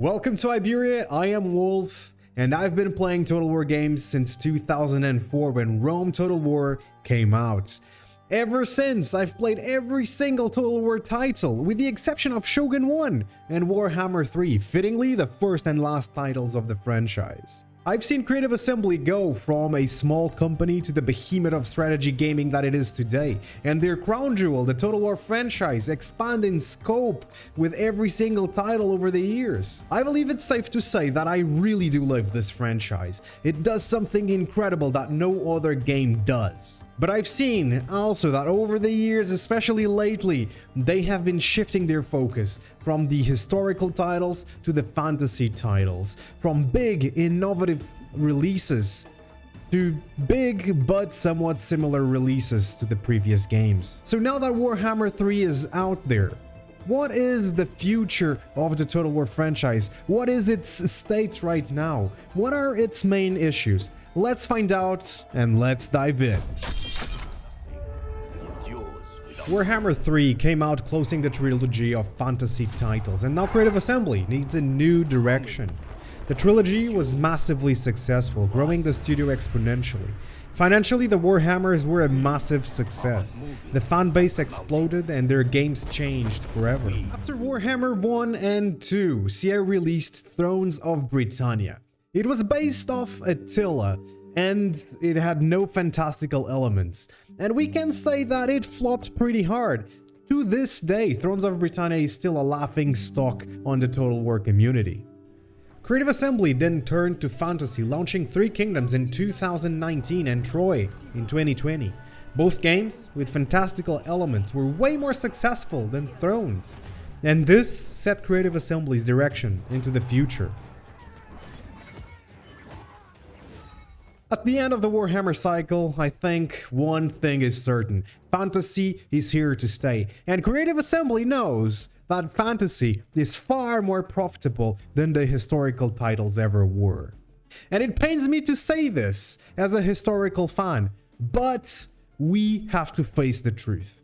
Welcome to Iberia, I am Wolf, and I've been playing Total War games since 2004 when Rome Total War came out. Ever since, I've played every single Total War title, with the exception of Shogun 1 and Warhammer 3, fittingly the first and last titles of the franchise. I've seen Creative Assembly go from a small company to the behemoth of strategy gaming that it is today, and their crown jewel, the Total War franchise, expand in scope with every single title over the years. I believe it's safe to say that I really do love this franchise. It does something incredible that no other game does. But I've seen also that over the years, especially lately, they have been shifting their focus from the historical titles to the fantasy titles, from big, innovative releases to big but somewhat similar releases to the previous games. So now that Warhammer 3 is out there, what is the future of the Total War franchise? What is its state right now? What are its main issues? Let's find out and let's dive in. Warhammer 3 came out closing the trilogy of fantasy titles, and now Creative Assembly needs a new direction. The trilogy was massively successful, growing the studio exponentially. Financially, the Warhammers were a massive success. The fan base exploded and their games changed forever. After Warhammer 1 and 2, CI released Thrones of Britannia. It was based off Attila, and it had no fantastical elements. And we can say that it flopped pretty hard. To this day, Thrones of Britannia is still a laughing stock on the Total War community. Creative Assembly then turned to fantasy, launching Three Kingdoms in 2019 and Troy in 2020. Both games, with fantastical elements, were way more successful than Thrones. And this set Creative Assembly's direction into the future. At the end of the Warhammer cycle, I think one thing is certain. Fantasy is here to stay, and Creative Assembly knows that fantasy is far more profitable than the historical titles ever were. And it pains me to say this as a historical fan, but we have to face the truth.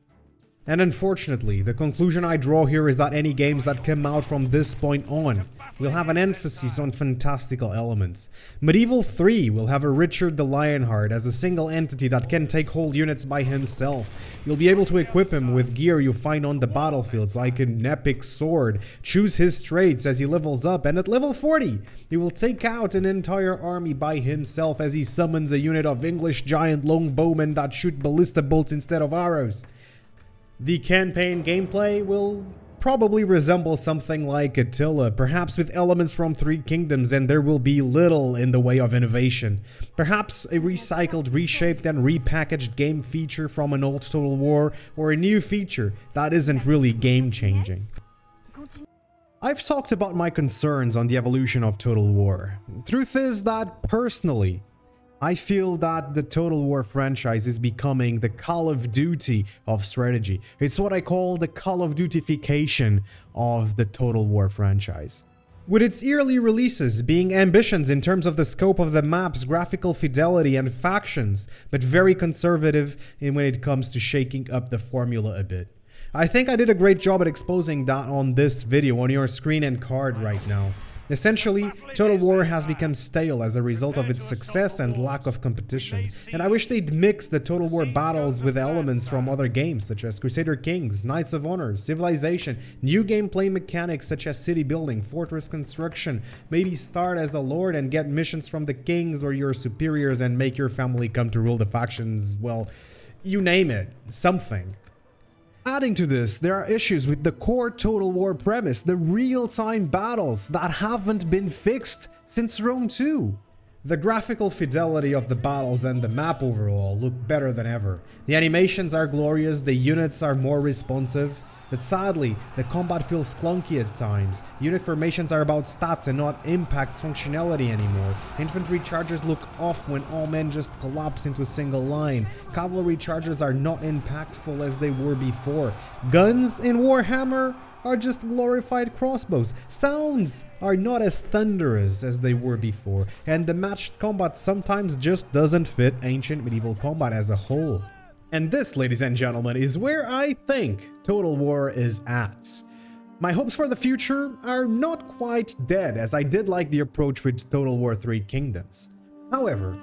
And unfortunately, the conclusion I draw here is that any games that come out from this point on will have an emphasis on fantastical elements. Medieval 3 will have a Richard the Lionheart as a single entity that can take whole units by himself. You'll be able to equip him with gear you find on the battlefields, like an epic sword, choose his traits as he levels up, and at level 40, he will take out an entire army by himself as he summons a unit of English giant longbowmen that shoot ballista bolts instead of arrows. The campaign gameplay will probably resemble something like Attila, perhaps with elements from Three Kingdoms, and there will be little in the way of innovation. Perhaps a recycled, reshaped and repackaged game feature from an old Total War, or a new feature that isn't really game-changing. I've talked about my concerns on the evolution of Total War. Truth is that, personally, I feel that the Total War franchise is becoming the Call of Duty of strategy. It's what I call the Call of Duty-fication of the Total War franchise. With its yearly releases being ambitions in terms of the scope of the maps, graphical fidelity and factions, but very conservative when it comes to shaking up the formula a bit. I think I did a great job at exposing that on this video on your screen and card right now. Essentially, Total War has become stale as a result of its success and lack of competition, and I wish they'd mix the Total War battles with elements from other games such as Crusader Kings, Knights of Honor, Civilization, new gameplay mechanics such as city building, fortress construction, maybe start as a lord and get missions from the kings or your superiors and make your family come to rule the factions, well, you name it, something. Adding to this, there are issues with the core Total War premise, the real-time battles that haven't been fixed since Rome 2. The graphical fidelity of the battles and the map overall look better than ever. The animations are glorious, the units are more responsive, but sadly, the combat feels clunky at times. Unit formations are about stats and not impacts functionality anymore. Infantry charges look off when all men just collapse into a single line. Cavalry charges are not impactful as they were before. Guns in Warhammer are just glorified crossbows. Sounds are not as thunderous as they were before. And the matched combat sometimes just doesn't fit ancient medieval combat as a whole. And this, ladies and gentlemen, is where I think Total War is at. My hopes for the future are not quite dead, as I did like the approach with Total War 3 Kingdoms. However,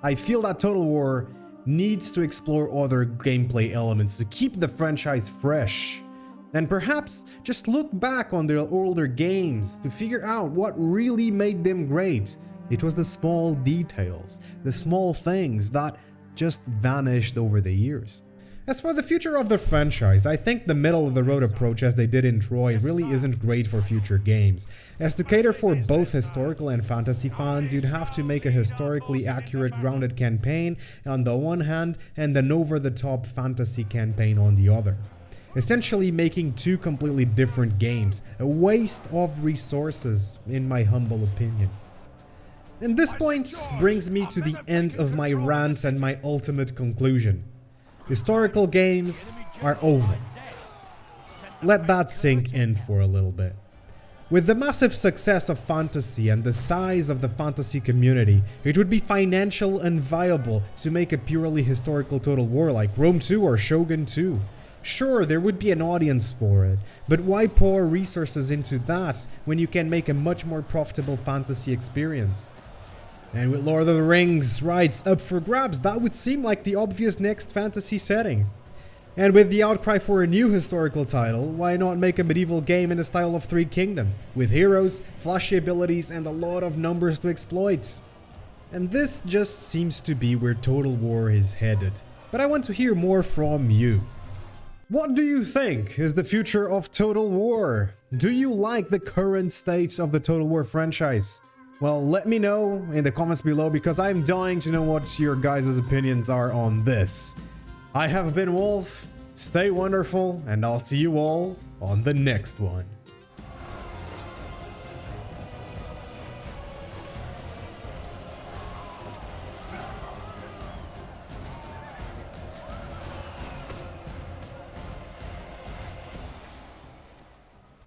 I feel that Total War needs to explore other gameplay elements to keep the franchise fresh. And perhaps just look back on their older games to figure out what really made them great. It was the small details, the small things that just vanished over the years. As for the future of the franchise, I think the middle-of-the-road approach as they did in Troy really isn't great for future games. As to cater for both historical and fantasy fans, you'd have to make a historically accurate, grounded campaign on the one hand and an over-the-top fantasy campaign on the other. Essentially making two completely different games, a waste of resources, in my humble opinion. And this point brings me to the end of my rants and my ultimate conclusion. Historical games are over. Let that sink in for a little bit. With the massive success of fantasy and the size of the fantasy community, it would be financial and viable to make a purely historical Total War like Rome 2 or Shogun 2. Sure, there would be an audience for it, but why pour resources into that when you can make a much more profitable fantasy experience? And with Lord of the Rings rights up for grabs, that would seem like the obvious next fantasy setting. And with the outcry for a new historical title, why not make a medieval game in the style of Three Kingdoms, with heroes, flashy abilities, and a lot of numbers to exploit? And this just seems to be where Total War is headed. But I want to hear more from you. What do you think is the future of Total War? Do you like the current state of the Total War franchise? Well, let me know in the comments below, because I'm dying to know what your guys' opinions are on this. I have been Wolf, stay wonderful, and I'll see you all on the next one.